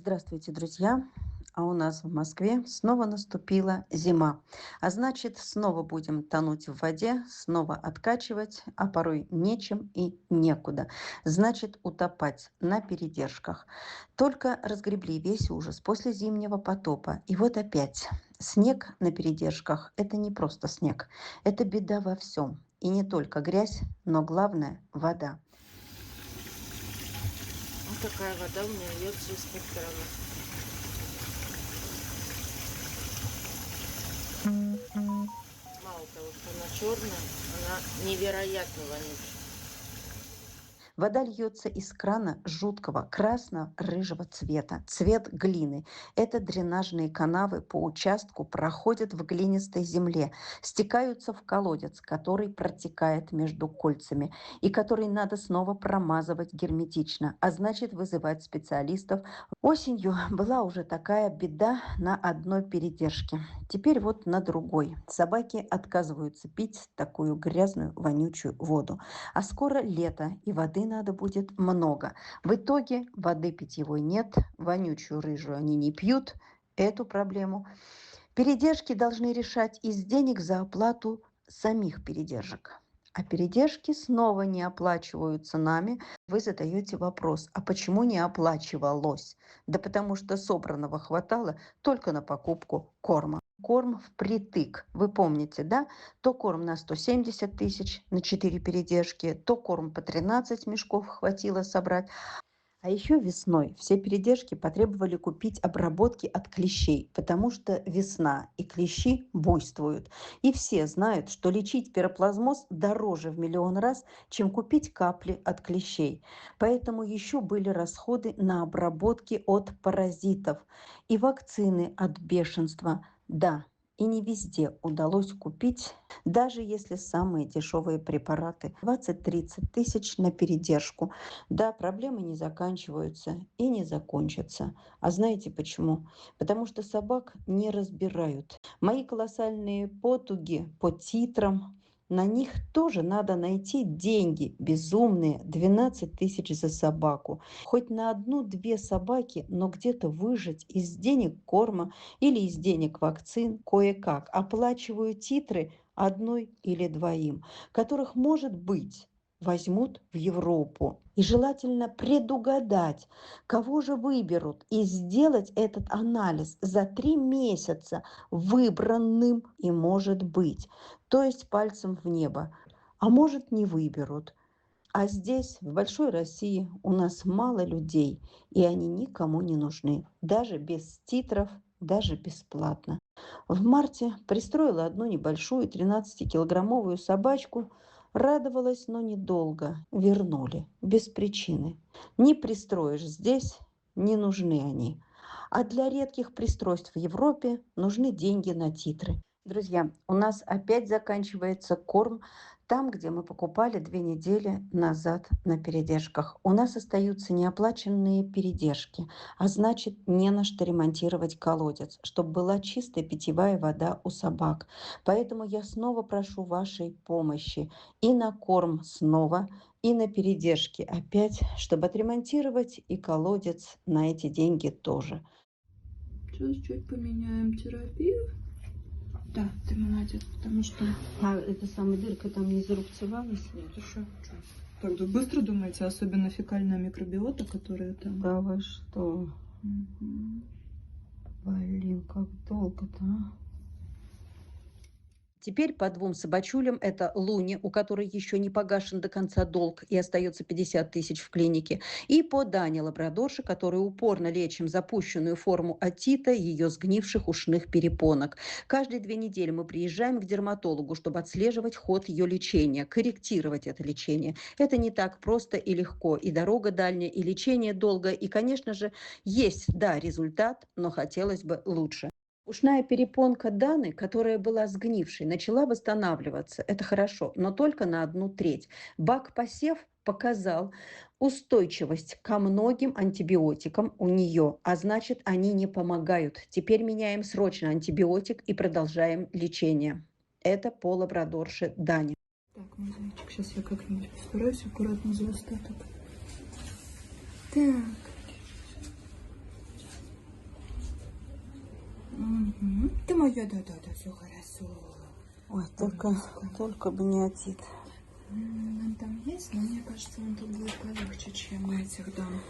Здравствуйте, друзья! А у нас в Москве снова наступила зима. А значит, снова будем тонуть в воде, снова откачивать, а порой нечем и некуда. Значит, утопать на передержках. Только разгребли весь ужас после зимнего потопа. И вот опять. Снег на передержках– это не просто снег. Это беда во всем. И не только грязь, но главное– вода. Вот такая вода у меня льется из-под крана. Мало того, что она черная, она невероятно вонючая. Вода льется из крана жуткого красно-рыжего цвета, цвет глины. Это дренажные канавы по участку проходят в глинистой земле, стекаются в колодец, который протекает между кольцами и который надо снова промазывать герметично, а значит вызывать специалистов. Осенью была уже такая беда на одной передержке. Теперь вот на другой. Собаки отказываются пить такую грязную, вонючую воду. А скоро лето, и воды надо будет много. В итоге воды питьевой нет, вонючую рыжую они не пьют. Эту проблему передержки должны решать из денег за оплату самих передержек. А передержки снова не оплачиваются нами. Вы задаете вопрос, а почему не оплачивалось? Да потому что собранного хватало только на покупку корма. Корм впритык. Вы помните, да? То корм на 170 тысяч на 4 передержки, то корм по 13 мешков хватило собрать. А еще весной все передержки потребовали купить обработки от клещей, потому что весна и клещи буйствуют. И все знают, что лечить пироплазмоз дороже в миллион раз, чем купить капли от клещей. Поэтому еще были расходы на обработки от паразитов и вакцины от бешенства. Да, и не везде удалось купить, даже если самые дешевые препараты. 20-30 тысяч на передержку. Да, проблемы не заканчиваются и не закончатся. А знаете почему? Потому что собак не разбирают. Мои колоссальные потуги по титрам, на них тоже надо найти деньги, безумные, 12 тысяч за собаку. Хоть на одну-две собаки, но где-то выжить из денег корма или из денег вакцин кое-как. Оплачиваю титры одной или двоим, которых, может быть, возьмут в Европу. И желательно предугадать, кого же выберут, и сделать этот анализ за 3 месяца выбранным и может быть, то есть пальцем в небо, а может не выберут. А здесь, в большой России, у нас мало людей, и они никому не нужны, даже без титров, даже бесплатно. В марте пристроила одну небольшую 13-килограммовую собачку, радовалась, но недолго. Вернули, без причины. Не пристроишь здесь, не нужны они. А для редких пристройств в Европе нужны деньги на титры. Друзья, у нас опять заканчивается корм там, где мы покупали 2 недели назад на передержках. У нас остаются неоплаченные передержки, а значит не на что ремонтировать колодец, чтобы была чистая питьевая вода у собак. Поэтому я снова прошу вашей помощи и на корм снова, и на передержки опять, чтобы отремонтировать и колодец на эти деньги тоже. Сейчас чуть поменяем терапию. Да, ты молодец, потому что... А эта самая дырка там не зарубцевалась? Нет, еще что? Так, да быстро думаете, особенно фекальная микробиота, которая там... Да вы что? Мгм. Блин, как долго-то, а? Теперь по 2 собачулям, это Луне, у которой еще не погашен до конца долг и остается 50 тысяч в клинике, и по Дане лабрадорше, которую упорно лечим запущенную форму отита, ее сгнивших ушных перепонок. Каждые 2 недели мы приезжаем к дерматологу, чтобы отслеживать ход ее лечения, корректировать это лечение. Это не так просто и легко, и дорога дальняя, и лечение долго, и, конечно же, есть, да, результат, но хотелось бы лучше. Ушная перепонка Даны, которая была сгнившей, начала восстанавливаться. Это хорошо, но только на 1/3. Бак-посев показал устойчивость ко многим антибиотикам у нее, а значит, они не помогают. Теперь меняем срочно антибиотик и продолжаем лечение. Это по лабрадорше Дане. Так, мой зайчик, сейчас я как-нибудь постараюсь аккуратно за остаток. Так. моя, да-да-да, все хорошо. Ой, Солнышко. только бы не отит. Он там есть, но мне кажется, он тут будет полегче, чем этих дам.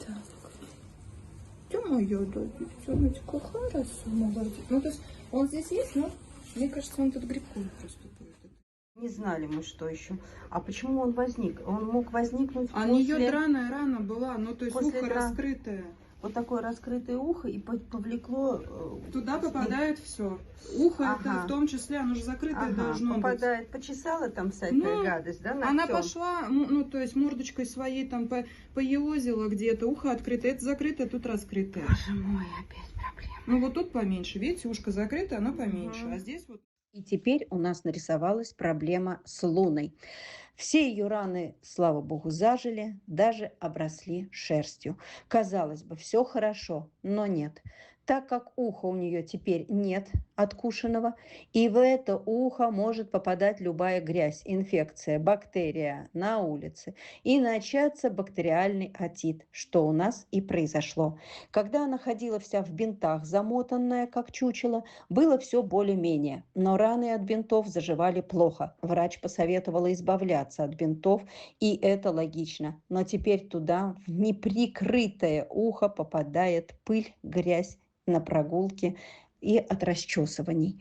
Так. Ты моя, да, девчоночка, хорошо, молодец. Ну, то есть он здесь есть, но мне кажется, он тут грибком просто будет. Не знали мы, что еще. А почему он возник? Он мог возникнуть А у после... нее драная рана была, ну, то есть после ухо дран- раскрытое. Вот такое раскрытое ухо и повлекло... Туда попадает все. Ухо это Ага. в том числе, оно же закрытое должно быть. попадает, почесала там всякая Ну, гадость, да, Она ногтем? пошла, ну, то есть мордочкой своей там поелозила где-то, ухо открытое, это закрытое, тут раскрытое. Боже мой, опять проблема. Ну, вот тут поменьше, видите, ушко закрытое, оно поменьше, Мгм. а здесь вот... И теперь у нас нарисовалась проблема с Луной. Все ее раны, слава богу, зажили, даже обросли шерстью. Казалось бы, все хорошо, но нет. Так как уха у нее теперь нет откушенного, и в это ухо может попадать любая грязь, инфекция, бактерия на улице, и начаться бактериальный отит, что у нас и произошло. Когда она ходила вся в бинтах, замотанная, как чучело, было все более-менее, но раны от бинтов заживали плохо. Врач посоветовала избавляться от бинтов, и это логично. Но теперь туда, в неприкрытое ухо, попадает пыль, грязь на прогулке и от расчесываний.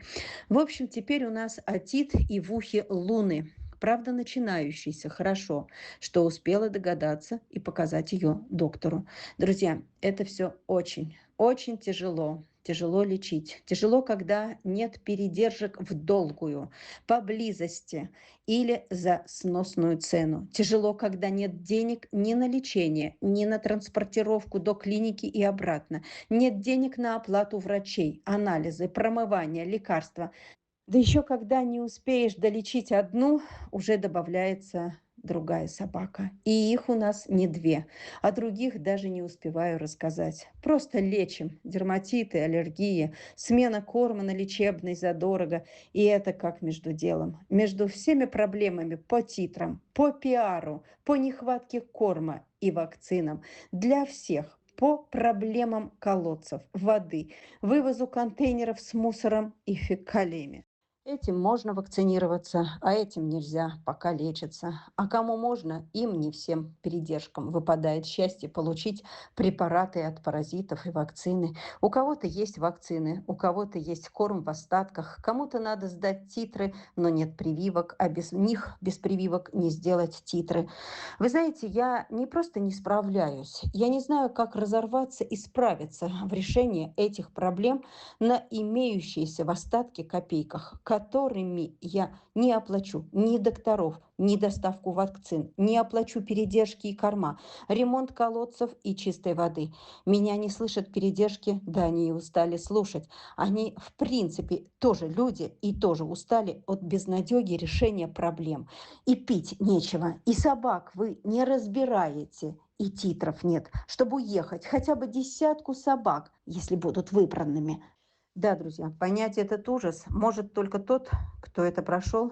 В общем, теперь у нас отит и в ухе Луны. Правда, начинающийся хорошо, что успела догадаться и показать ее доктору. Друзья, это все очень тяжело. Тяжело лечить. Тяжело, когда нет передержек в долгую, поблизости или за сносную цену. Тяжело, когда нет денег ни на лечение, ни на транспортировку до клиники и обратно. Нет денег на оплату врачей, анализы, промывание, лекарства. Да еще когда не успеешь долечить одну, уже добавляется другая собака. И их у нас не две, а других даже не успеваю рассказать. Просто лечим дерматиты, аллергии, смена корма на лечебный задорого. И это как между делом. Между всеми проблемами по титрам, по пиару, по нехватке корма и вакцинам. Для всех по проблемам колодцев, воды, вывозу контейнеров с мусором и фекалиями. Этим можно вакцинироваться, а этим нельзя, пока лечится. А кому можно, им не всем передержкам выпадает счастье получить препараты от паразитов и вакцины. У кого-то есть вакцины, у кого-то есть корм в остатках, кому-то надо сдать титры, но нет прививок, а без них, без прививок не сделать титры. Вы знаете, я не просто не справляюсь, я не знаю, как разорваться и справиться в решении этих проблем на имеющиеся в остатке копейках, которыми я не оплачу ни докторов, ни доставку вакцин, не оплачу передержки и корма, ремонт колодцев и чистой воды. Меня не слышат передержки, да они и устали слушать. Они, в принципе, тоже люди и тоже устали от безнадеги решения проблем. И пить нечего, и собак вы не разбираете, и титров нет, чтобы уехать хотя бы десятку собак, если будут выбранными. Да, друзья, понять этот ужас может только тот, кто это прошел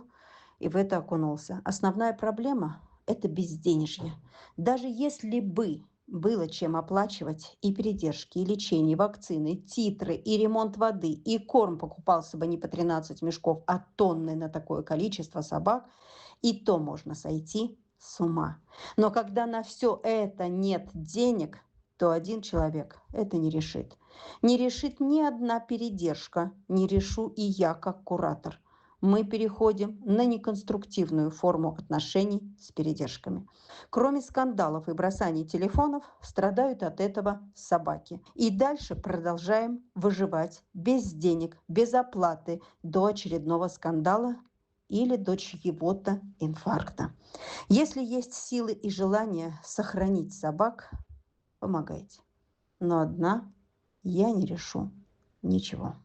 и в это окунулся. Основная проблема – это безденежье. Даже если бы было чем оплачивать и передержки, и лечение, и вакцины, и титры, и ремонт воды, и корм покупался бы не по 13 мешков, а тонны на такое количество собак, и то можно сойти с ума. Но когда на все это нет денег, то один человек это не решит. Не решит ни одна передержка, не решу и я как куратор. Мы переходим на неконструктивную форму отношений с передержками. Кроме скандалов и бросаний телефонов, страдают от этого собаки. И дальше продолжаем выживать без денег, без оплаты до очередного скандала или до чьего-то инфаркта. Если есть силы и желание сохранить собак, помогайте. Но одна я не решу ничего.